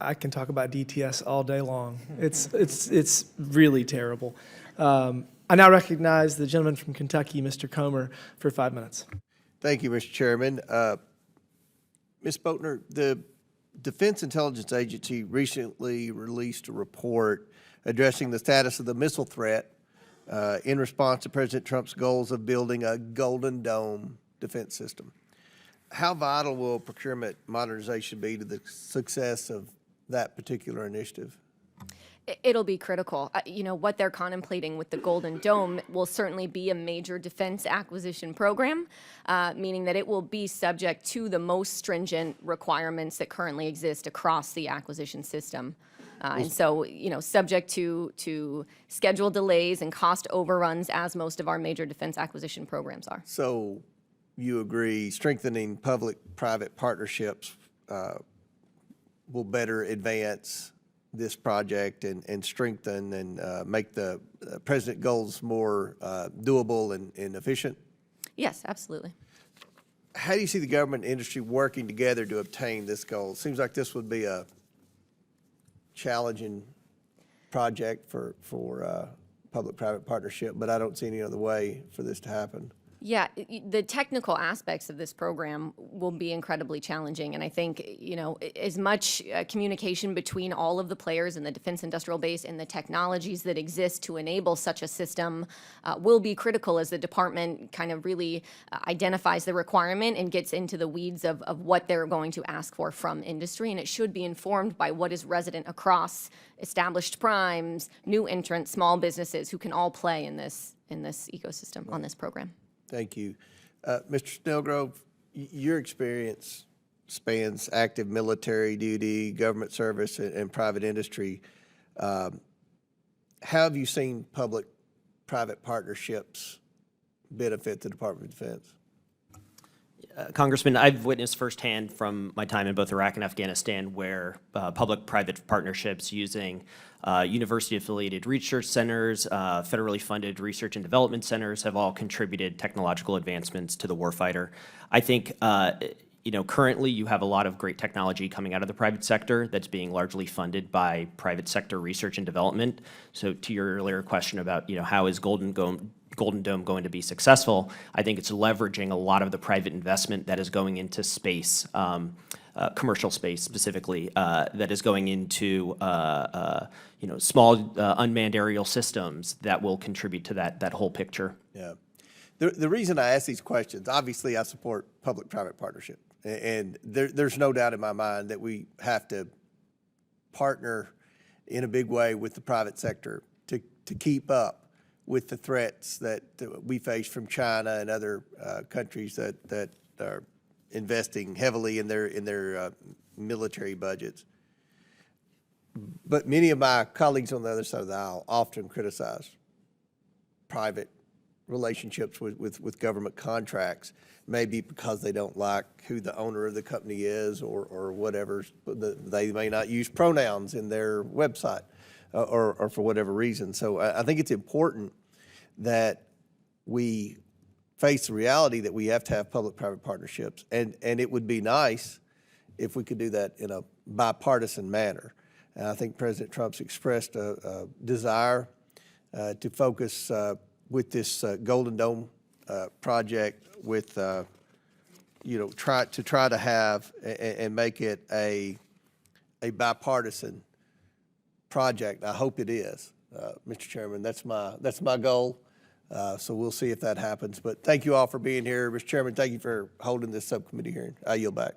I can talk about DTS all day long. It's really terrible. I now recognize the gentleman from Kentucky, Mr. Comer, for 5 minutes. Thank you, Mr. Chairman. Ms. Boatner, the Defense Intelligence Agency recently released a report addressing the status of the missile threat in response to President Trump's goals of building a Golden Dome defense system. How vital will procurement modernization be to the success of that particular initiative? It'll be critical. You know, what they're contemplating with the Golden Dome will certainly be a major defense acquisition program, meaning that it will be subject to the most stringent requirements that currently exist across the acquisition system. And so, you know, subject to schedule delays and cost overruns, as most of our major defense acquisition programs are. So you agree strengthening public-private partnerships will better advance this project and strengthen and make the President goals more doable and efficient? Yes, absolutely. How do you see the government and industry working together to obtain this goal? It seems like this would be a challenging project for public-private partnership, but I don't see any other way for this to happen. Yeah, the technical aspects of this program will be incredibly challenging. And I think, you know, as much communication between all of the players in the defense industrial base and the technologies that exist to enable such a system will be critical as the department kind of really identifies the requirement and gets into the weeds of what they're going to ask for from industry. And it should be informed by what is resident across established primes, new entrants, small businesses who can all play in this ecosystem on this program. Thank you. Mr. Snellgrove, your experience spans active military duty, government service, and private industry. How have you seen public-private partnerships benefit the Department of Defense? Congressman, I've witnessed firsthand from my time in both Iraq and Afghanistan where public-private partnerships using university-affiliated research centers, federally funded research and development centers have all contributed technological advancements to the warfighter. I think you know, currently you have a lot of great technology coming out of the private sector that's being largely funded by private sector research and development. So to your earlier question about, you know, how is Golden Dome going to be successful, I think it's leveraging a lot of the private investment that is going into space, commercial space specifically, that is going into you know, small unmanned aerial systems that will contribute to that whole picture. Yeah. The reason I ask these questions, obviously I support public-private partnership, and there's no doubt in my mind that we have to partner in a big way with the private sector to keep up with the threats that we face from China and other countries that are investing heavily in their military budgets. But many of my colleagues on the other side of the aisle often criticize private relationships with government contracts, maybe because they don't like who the owner of the company is or whatever. They may not use pronouns in their website or for whatever reason. So I think it's important that we face the reality that we have to have public-private partnerships, and it would be nice if we could do that in a bipartisan manner. And I think President Trump's expressed a desire to focus with this Golden Dome project with, you know, try to have and make it a bipartisan project. I hope it is, Mr. Chairman. That's my goal. So we'll see if that happens. But thank you all for being here. Mr. Chairman, thank you for holding this subcommittee hearing. I yield back.